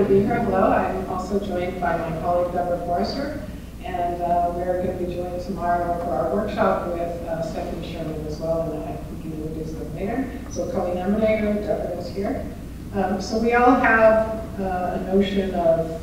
to be here. Hello, I'm also joined by my colleague Deborah Forster, and we're going to be joined tomorrow for our workshop with Stephanie Sherman as well, and I can introduce them later. So Colleen Emmenegger, Deborah is here. So we all have a notion of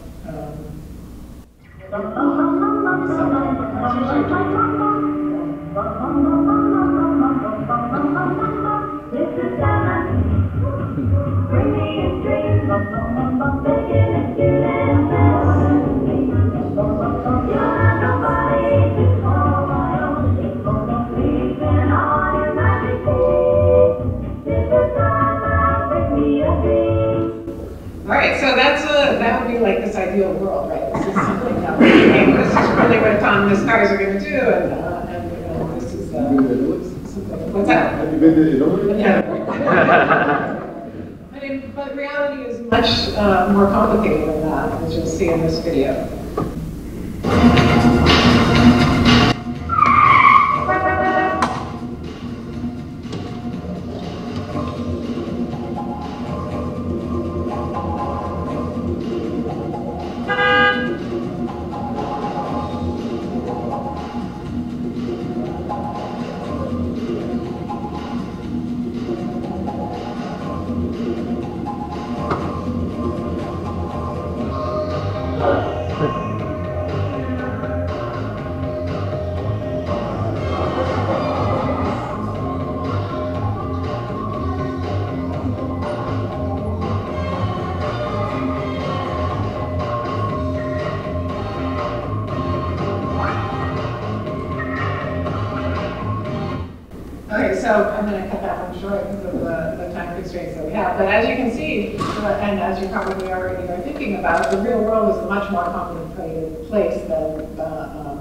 all right, so that would be like this ideal world, right? This is something that this is really what autonomous cars are going to do, and this is something. What's that? Have you been to Italy? Yeah. I mean, but reality is much more complicated than that, as you'll see in this video. Okay, so I'm going to cut that one short because of the time constraints that we have. But as you can see, and as you probably already are thinking about, the real world is a much more complicated place than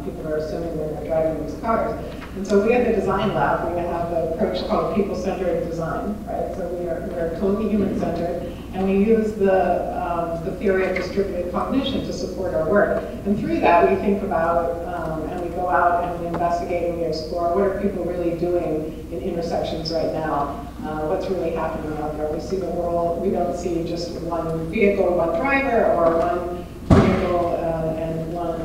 people are assuming when they're driving these cars. And so we at the design lab, we have an approach called people-centered design, right? So we're totally human-centered, and we use the theory of distributed cognition to support our work. And through that, we think about, and we go out and we investigate and we explore what are people really doing in intersections right now. What's really happening out there. We see the world, we don't see just one vehicle, one driver, or one vehicle and one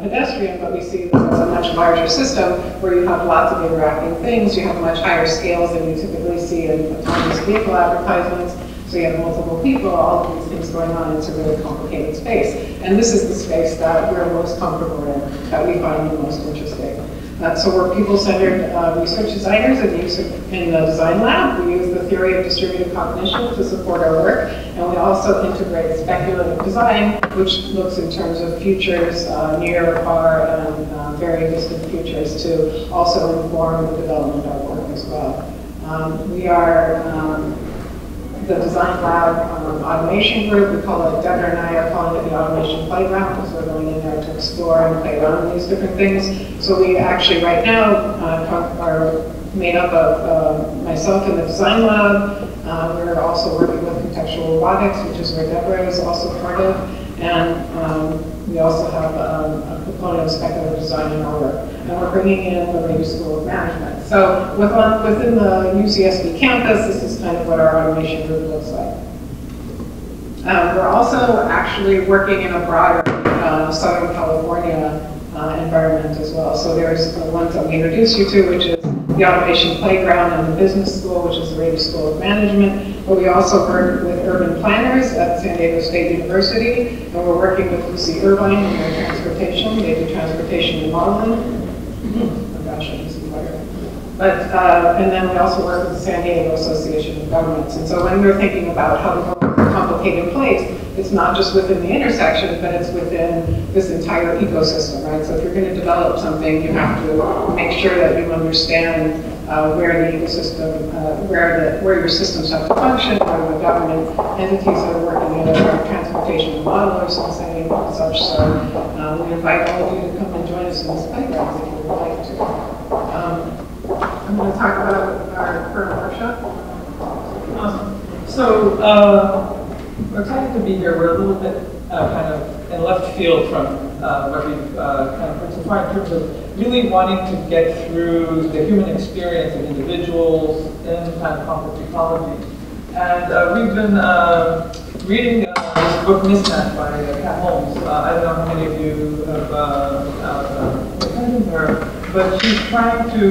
pedestrian, but we see this as a much larger system where you have lots of interacting things, you have much higher scales than you typically see in autonomous vehicle advertisements. So you have multiple people, all of these things going on. It's a really complicated space. And this is the space that we're most comfortable in, that we find the most interesting. So we're people-centered research designers in the design lab. We use the theory of distributed cognition to support our work. And we also integrate speculative design, which looks in terms of futures, near, far, and very distant futures to also inform the development of our work as well. We are the design lab automation group. We call it, Deborah and I are calling it the automation playground because we're going in there to explore and play around with these different things. So we actually right now are made up of myself in the design lab. We're also working with contextual robotics, which is where Deborah is also part of. And we also have a component of speculative design in our work. And we're bringing in the Radio School of Management. So within the UCSB campus, this is kind of what our automation group looks like. We're also actually working in a broader Southern California environment as well. So there's the ones that we introduced you to, which is the Automation Playground and the Business School, which is the Radio School of Management. But we also work with urban planners at San Diego State University, and we're working with Lucy Irvine in their transportation. They do transportation and modeling. Oh gosh, I can see fire. But, and then we also work with the San Diego Association of Governments. And so when we're thinking about how the world is a complicated place, it's not just within the intersection, but it's within this entire ecosystem, right? So if you're going to develop something, you have to make sure that you understand where the ecosystem, where your systems have to function, where the government entities that are working in it, our transportation modelers and such. So we invite all of you to come and join us in this playground if you would like to. I'm going to talk about our current workshop. Awesome. So we're excited to be here. We're a little bit kind of in left field from what we've kind of heard so far in terms of really wanting to get through the human experience of individuals in kind of complex ecology. And we've been reading this book, Mismatch, by Kat Holmes. I don't know how many of you have attended her, but she's trying to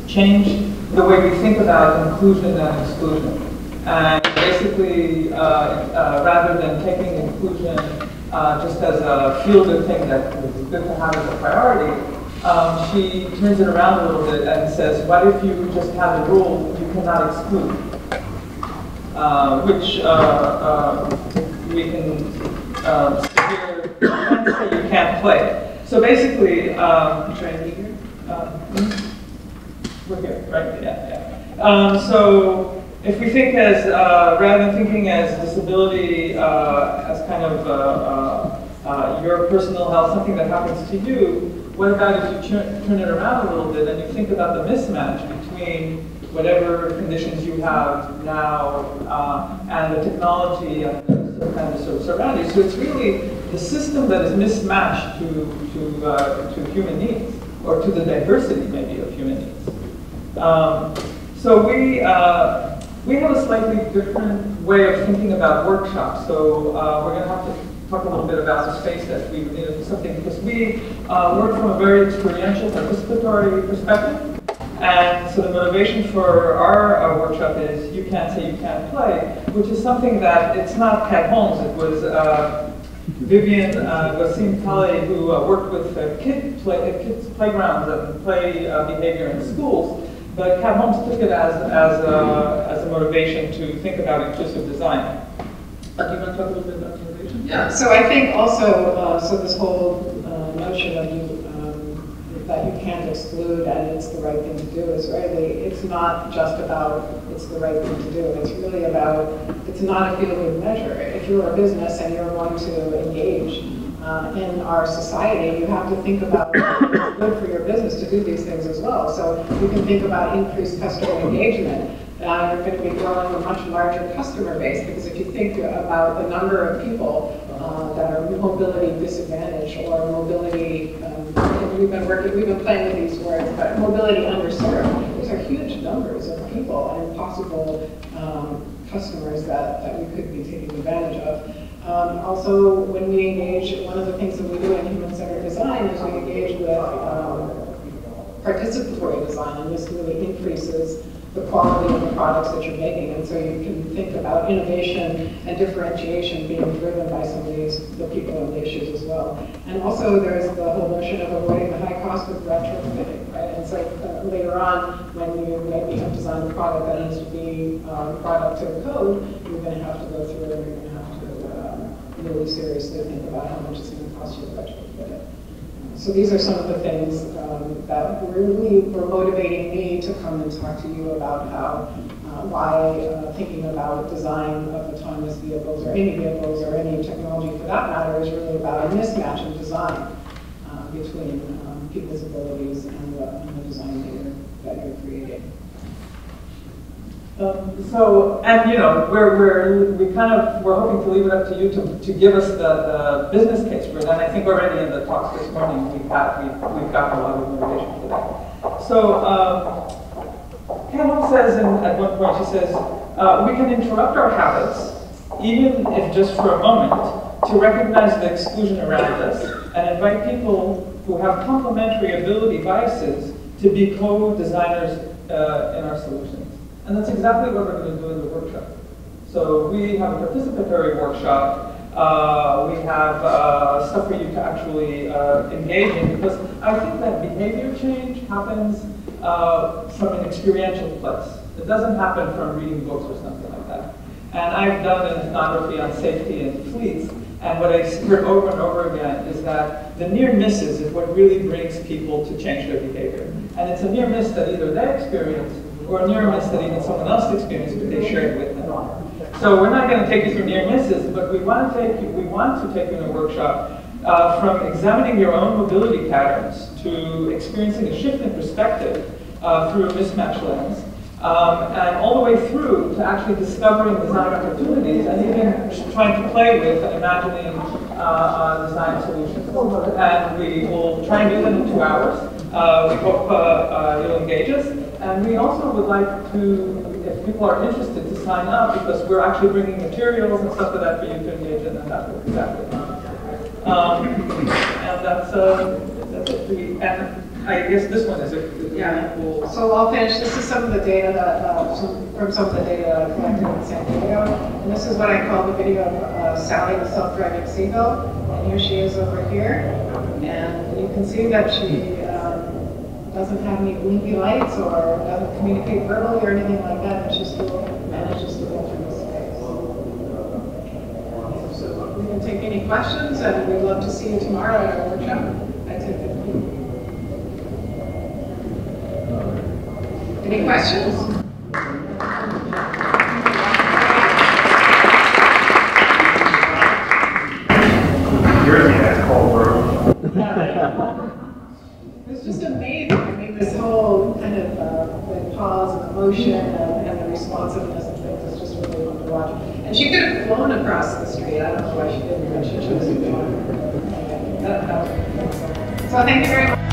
change the way we think about inclusion and exclusion. And basically, rather than taking inclusion just as a feel-good thing that is good to have as a priority, she turns it around a little bit and says, what if you just have a rule you cannot exclude? Which we can severe, you can't say you can't play. So basically, we're here, right? Yeah. So if we think as, rather than thinking as disability as kind of your personal health, something that happens to you, what about if you turn it around a little bit and you think about the mismatch between whatever conditions you have now and the technology and the sort of surroundings? So it's really the system that is mismatched to human needs, or to the diversity maybe of human needs. So we have a slightly different way of thinking about workshops. So we're going to have to talk a little bit about the space that we need to do something, because we work from a very experiential, participatory perspective. And so the motivation for our workshop is you can't say you can't play, which is something that, it's not Kat Holmes, it was Vivian Gossim-Talley, who worked with kids' playgrounds and play behavior in schools. But Kat Holmes took it as a motivation to think about inclusive design. Do you want to talk a little bit about motivation? Yeah, so I think also, so this whole notion of that you can't exclude and it's the right thing to do is really, it's not just about it's the right thing to do. It's really about, it's not a feel-good measure. If you're a business and you're going to engage in our society, you have to think about what's good for your business to do these things as well. So you can think about increased customer engagement. You're going to be growing a much larger customer base, because if you think about the number of people that are mobility disadvantaged or mobility, we've been playing with these words, but mobility underserved. These are huge numbers of people and possible customers that we could be taking advantage of. Also, when we engage, one of the things that we do in human-centered design is we engage with participatory design, and this really increases the quality of the products that you're making. And so you can think about innovation and differentiation being driven by some of the people and the issues as well. And also there's the whole notion of avoiding the high cost of retrofitting, right? And so later on, when you maybe have designed a product that needs to be brought up to code, you're going to have to go through it, and you're going to have to really seriously think about how much it's going to cost you to retrofit it. So these are some of the things that really were motivating me to come and talk to you about why thinking about design of autonomous vehicles, or any vehicles, or any technology for that matter, is really about a mismatch in design between people's abilities and the design that you're creating. And you know, we're hoping to leave it up to you to give us the business case for it. And I think already in the talks this morning we've got a lot of motivation for that. So Colleen says at one point, she says, we can interrupt our habits, even if just for a moment, to recognize the exclusion around us and invite people who have complementary ability biases to be co-designers in our solutions. And that's exactly what we're going to do in the workshop. So we have a participatory workshop. We have stuff for you to actually engage in, because I think that behavior change happens from an experiential place. It doesn't happen from reading books or something like that. And I've done an ethnography on safety in fleets, and what I heard over and over again is that the near misses is what really brings people to change their behavior. And it's a near miss that either they experience, or a near miss that even someone else experienced, but they shared with them. So we're not going to take you through near misses, but we want to take you in a workshop from examining your own mobility patterns to experiencing a shift in perspective through a mismatch lens, and all the way through to actually discovering design opportunities and even trying to play with imagining design solutions. And we will try and do them in 2 hours. We hope you'll engage us. And we also would like to, if people are interested, to sign up, because we're actually bringing materials and stuff like that for you to engage in, and that's what exactly. And that's it. And I guess this one is a cool. So I'll finish. This is some of the data that, from some of the data that I collected in San Diego. And this is what I call the video of Sally, the self-driving seagull. And here she is over here. And you can see that she doesn't have any blinky lights or doesn't communicate verbally or anything like that, but she still manages to go through the space. So we can take any questions, and we'd love to see you tomorrow at our workshop at 10:15. Any questions? You're in that cold room. It was just amazing. I mean, this whole kind of the pause and the motion and the responsiveness and things is just really fun to watch. And she could have flown across the street. I don't know why she didn't, but she chose to fly. So thank you very much.